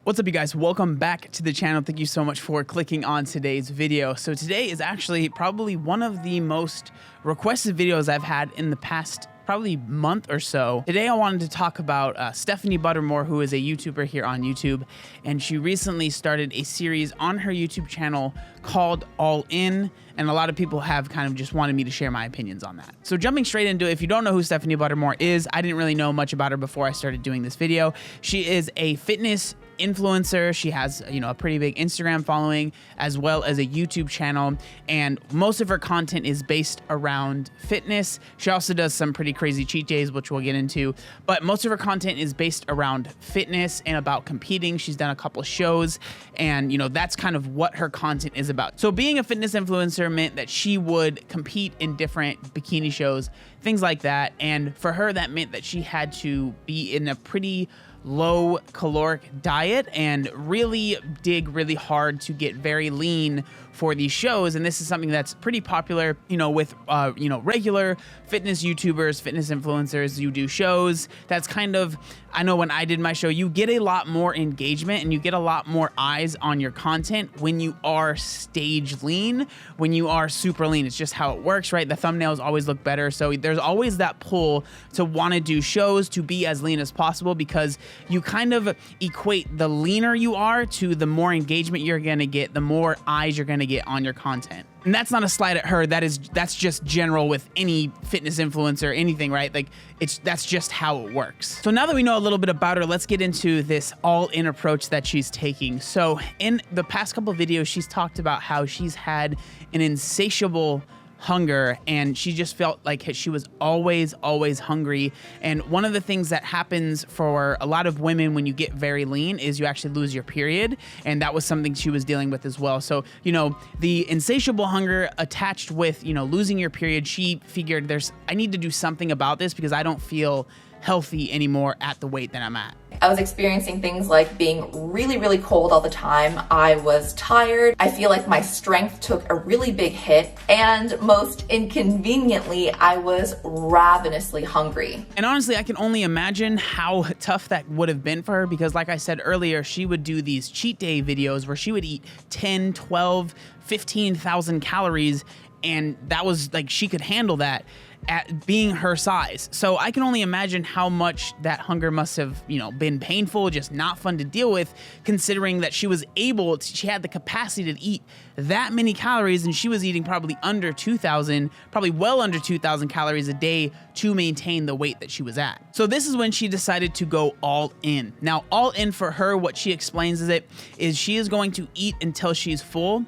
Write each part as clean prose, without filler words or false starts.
What's up, you guys? Welcome back to the channel. Thank you so much for clicking on today's video. So today is actually probably one of the most requested videos I've had in the past probably month or so. Today I wanted to talk about Stephanie Buttermore, who is a YouTuber here on YouTube, and she recently started a series on her YouTube channel called All In, and a lot of people have kind of just wanted me to share my opinions on that. So jumping straight into it, if you don't know who Stephanie Buttermore is, I didn't really know much about her before I started doing this video. She is a fitness influencer. She has, a pretty big Instagram following as well as a YouTube channel, and most of her content is based around fitness. She also does some pretty crazy cheat days, which we'll get into, but most of her content is based around fitness and about competing. She's done a couple shows, and that's kind of what her content is about. So being a fitness influencer meant that she would compete in different bikini shows, things like that, and for her that meant that she had to be in a pretty low caloric diet and really dig really hard to get very lean for these shows. And this is something that's pretty popular, with regular fitness YouTubers, fitness influencers. You do shows. That's kind of, I know when I did my show, you get a lot more engagement and you get a lot more eyes on your content when you are stage lean, when you are super lean. It's just how it works, right? The thumbnails always look better. So there's always that pull to want to do shows, to be as lean as possible, because you kind of equate the leaner you are to the more engagement you're going to get, the more eyes you're going to get on your content. And that's not a slight at her. That's just general with any fitness influencer, anything, right? Like that's just how it works. So now that we know a little bit about her, let's get into this all-in approach that she's taking. So in the past couple of videos, she's talked about how she's had an insatiable hunger, and she just felt like she was always hungry. And one of the things that happens for a lot of women when you get very lean is you actually lose your period, and that was something she was dealing with as well. So the insatiable hunger attached with losing your period, she figured I need to do something about this because I don't feel healthy anymore at the weight that I'm at. I was experiencing things like being really cold all the time. I was tired. I feel like my strength took a really big hit, and most inconveniently, I was ravenously hungry. And honestly, I can only imagine how tough that would have been for her, because like I said earlier, she would do these cheat day videos where she would eat 10, 12, 15,000 calories, and that was like, she could handle that at being her size. So I can only imagine how much that hunger must have, been painful, just not fun to deal with, considering that she had the capacity to eat that many calories, and she was eating probably well under 2,000 calories a day to maintain the weight that she was at. So this is when she decided to go all in. Now, all in for her, what she explains is she is going to eat until she's full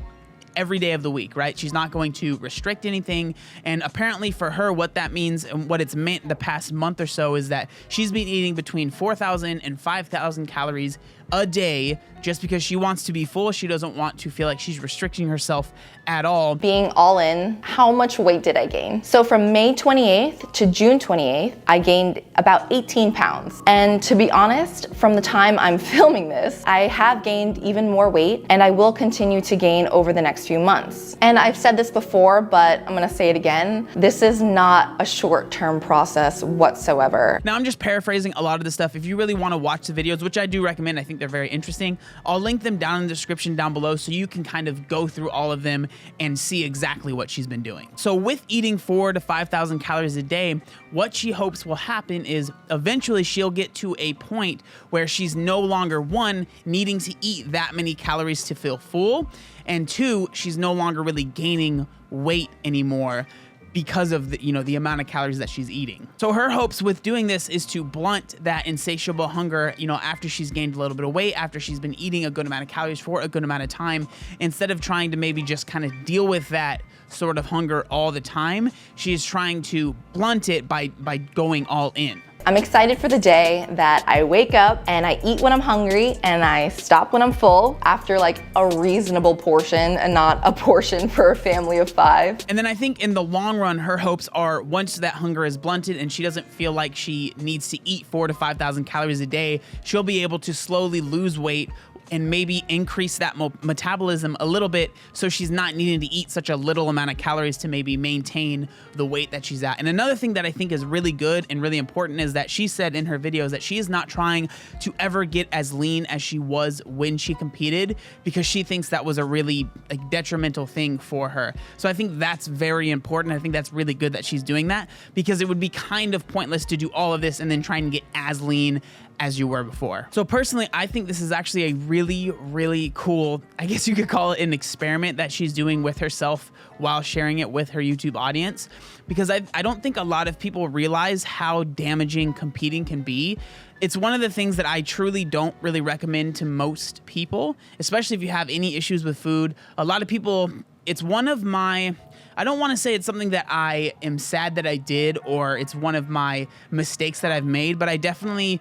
every day of the week, right? She's not going to restrict anything. And apparently for her, what that means and what it's meant the past month or so is that she's been eating between 4,000 and 5,000 calories a day just because she wants to be full. She doesn't want to feel like she's restricting herself at all. Being all in, how much weight did I gain? So from May 28th to June 28th, I gained about 18 pounds. And to be honest, from the time I'm filming this, I have gained even more weight, and I will continue to gain over the next few months. And I've said this before, but I'm gonna say it again. This is not a short-term process whatsoever. Now I'm just paraphrasing a lot of the stuff. If you really wanna watch the videos, which I do recommend, I think they're very interesting, I'll link them down in the description down below so you can kind of go through all of them and see exactly what she's been doing. So with eating 4,000 to 5,000 calories a day, what she hopes will happen is eventually she'll get to a point where she's no longer, one, needing to eat that many calories to feel full, and two, she's no longer really gaining weight anymore because of the amount of calories that she's eating. So her hopes with doing this is to blunt that insatiable hunger, after she's gained a little bit of weight, after she's been eating a good amount of calories for a good amount of time, instead of trying to maybe just kind of deal with that sort of hunger all the time, she is trying to blunt it by going all in. I'm excited for the day that I wake up and I eat when I'm hungry and I stop when I'm full after like a reasonable portion and not a portion for a family of 5. And then I think in the long run, her hopes are once that hunger is blunted and she doesn't feel like she needs to eat 4,000 to 5,000 calories a day, she'll be able to slowly lose weight and maybe increase that metabolism a little bit so she's not needing to eat such a little amount of calories to maybe maintain the weight that she's at. And another thing that I think is really good and really important is that she said in her videos that she is not trying to ever get as lean as she was when she competed, because she thinks that was a really like detrimental thing for her. So I think that's very important. I think that's really good that she's doing that, because it would be kind of pointless to do all of this and then try and get as lean as you were before. So personally, I think this is actually a really, really cool, I guess you could call it an experiment that she's doing with herself while sharing it with her YouTube audience, because I don't think a lot of people realize how damaging competing can be. It's one of the things that I truly don't really recommend to most people, especially if you have any issues with food. A lot of people, it's one of my, I don't want to say it's something that I am sad that I did, or it's one of my mistakes that I've made, but I definitely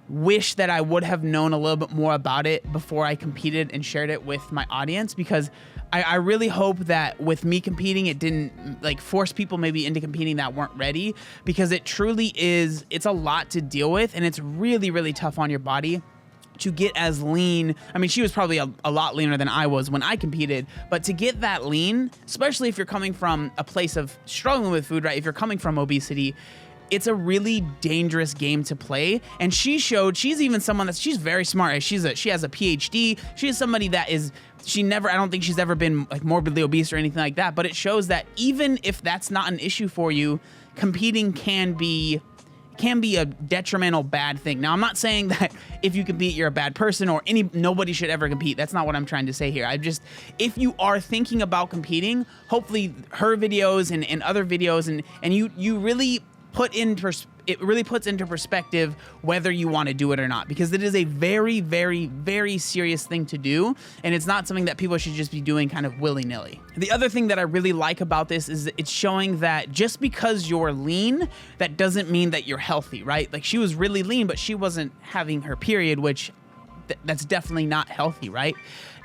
wish that I would have known a little bit more about it before I competed and shared it with my audience, because I really hope that with me competing, it didn't like force people maybe into competing that weren't ready, because it truly is, it's a lot to deal with, and it's really, really tough on your body to get as lean. I mean, she was probably a lot leaner than I was when I competed, but to get that lean, especially if you're coming from a place of struggling with food, right? If you're coming from obesity, it's a really dangerous game to play. And she showed, she's even someone that's, she's very smart. She has a PhD. She is somebody that is, I don't think she's ever been like morbidly obese or anything like that, but it shows that even if that's not an issue for you, competing can be a detrimental bad thing. Now, I'm not saying that if you compete, you're a bad person, or nobody should ever compete. That's not what I'm trying to say here. If you are thinking about competing, hopefully her videos and other videos and you really it really puts into perspective whether you want to do it or not, because it is a very, very, very serious thing to do, and it's not something that people should just be doing kind of willy-nilly. The other thing that I really like about this is it's showing that just because you're lean, that doesn't mean that you're healthy, right? Like, she was really lean, but she wasn't having her period, which that's definitely not healthy, right?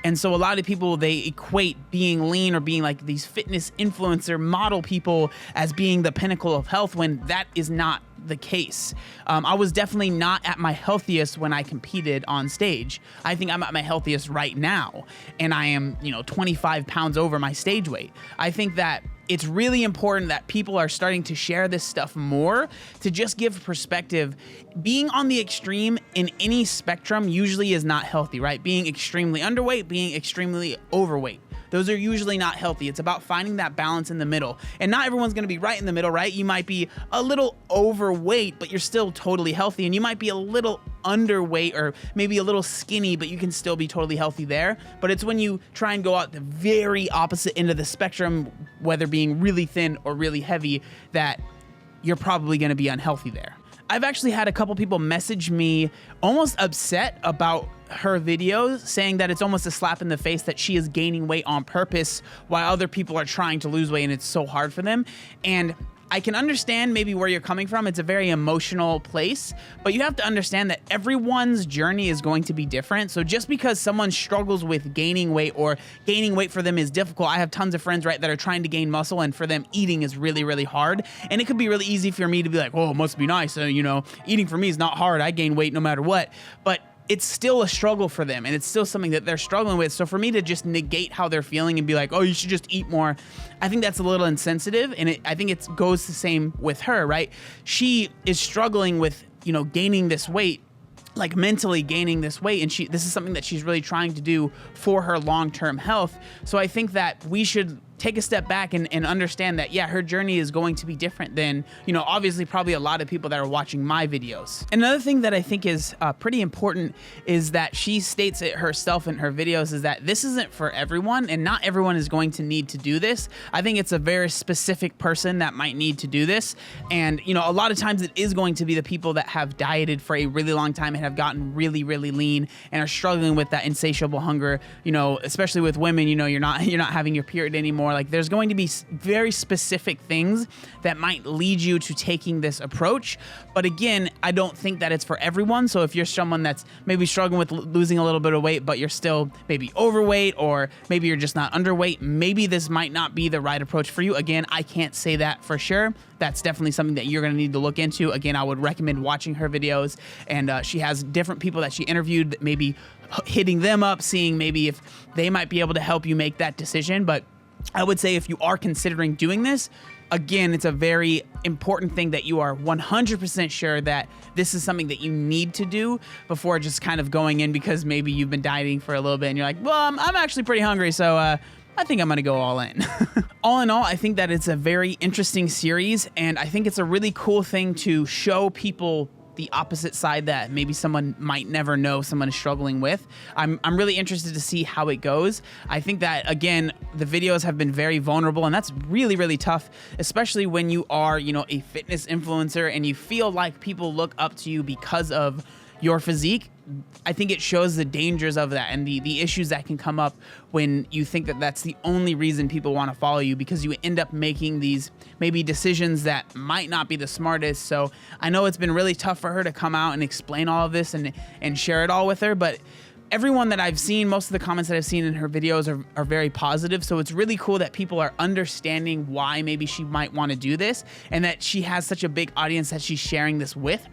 And so a lot of people, they equate being lean or being like these fitness influencer model people as being the pinnacle of health, when that is not the case. I was definitely not at my healthiest when I competed on stage. I think I'm at my healthiest right now, and I am, 25 pounds over my stage weight. I think that it's really important that people are starting to share this stuff more, to just give perspective. Being on the extreme in any spectrum usually is not healthy, right? Being extremely underweight, being extremely overweight. Those are usually not healthy. It's about finding that balance in the middle. And not everyone's gonna be right in the middle, right? You might be a little overweight, but you're still totally healthy. And you might be a little underweight or maybe a little skinny, but you can still be totally healthy there. But it's when you try and go out the very opposite end of the spectrum, whether being really thin or really heavy, that you're probably gonna be unhealthy there. I've actually had a couple people message me almost upset about her videos, saying that it's almost a slap in the face that she is gaining weight on purpose while other people are trying to lose weight and it's so hard for them. And I can understand maybe where you're coming from. It's a very emotional place, but you have to understand that everyone's journey is going to be different. So just because someone struggles with gaining weight, or gaining weight for them is difficult, I have tons of friends, right, that are trying to gain muscle, and for them eating is really, really hard. And it could be really easy for me to be like, oh, it must be nice. Eating for me is not hard. I gain weight no matter what. But it's still a struggle for them, and it's still something that they're struggling with. So for me to just negate how they're feeling and be like, oh, you should just eat more, I think that's a little insensitive. And I think it goes the same with her, right? She is struggling with, gaining this weight, like mentally gaining this weight. And this is something that she's really trying to do for her long-term health. So I think that we should take a step back and understand that, yeah, her journey is going to be different than, obviously probably a lot of people that are watching my videos. Another thing that I think is pretty important is that she states it herself in her videos, is that this isn't for everyone, and not everyone is going to need to do this. I think it's a very specific person that might need to do this. And, a lot of times it is going to be the people that have dieted for a really long time and have gotten really, really lean and are struggling with that insatiable hunger, especially with women, you're not having your period anymore. Like, there's going to be very specific things that might lead you to taking this approach. But again, I don't think that it's for everyone. So if you're someone that's maybe struggling with losing a little bit of weight, but you're still maybe overweight, or maybe you're just not underweight, maybe this might not be the right approach for you. Again, I can't say that for sure. That's definitely something that you're going to need to look into. Again, I would recommend watching her videos, and she has different people that she interviewed, maybe hitting them up, seeing maybe if they might be able to help you make that decision. But I would say if you are considering doing this, again, it's a very important thing that you are 100% sure that this is something that you need to do before just kind of going in because maybe you've been dieting for a little bit and you're like, well, I'm actually pretty hungry, so I think I'm gonna go all in. All in all, I think that it's a very interesting series, and I think it's a really cool thing to show people the opposite side that maybe someone might never know someone is struggling with. I'm really interested to see how it goes. I think that, again, the videos have been very vulnerable, and that's really, really tough, especially when you are, you know, a fitness influencer and you feel like people look up to you because of your physique. I think it shows the dangers of that and the issues that can come up when you think that that's the only reason people want to follow you, because you end up making these maybe decisions that might not be the smartest. So I know it's been really tough for her to come out and explain all of this and share it all with her, but everyone that I've seen, most of the comments that I've seen in her videos are very positive. So it's really cool that people are understanding why maybe she might want to do this and that she has such a big audience that she's sharing this with.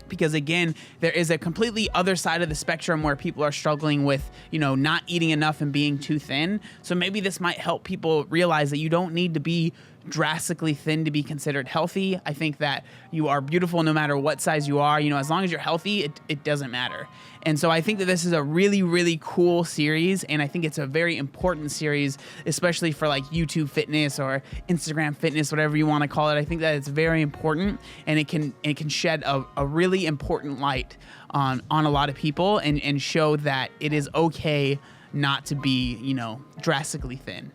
Because again, there is a completely other side of the spectrum where people are struggling with, you know, not eating enough and being too thin. So maybe this might help people realize that you don't need to be drastically thin to be considered healthy. I think that you are beautiful no matter what size you are. You know, as long as you're healthy, it doesn't matter. And so I think that this is a really, really cool series, and I think it's a very important series, especially for like YouTube fitness or Instagram fitness, whatever you want to call it. I think that it's very important, and it can shed a really important light on a lot of people and show that it is okay not to be, you know, drastically thin.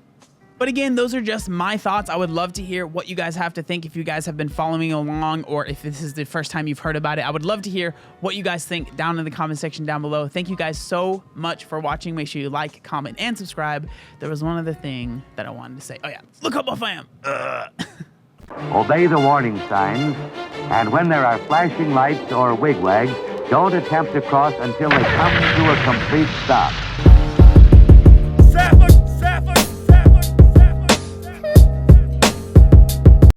But again, those are just my thoughts. I would love to hear what you guys have to think. If you guys have been following along, or if this is the first time you've heard about it, I would love to hear what you guys think down in the comment section down below. Thank you guys so much for watching. Make sure you like, comment, and subscribe. There was one other thing that I wanted to say. Oh yeah, look how buff I am. Obey the warning signs, and when there are flashing lights or wigwags, don't attempt to cross until they come to a complete stop.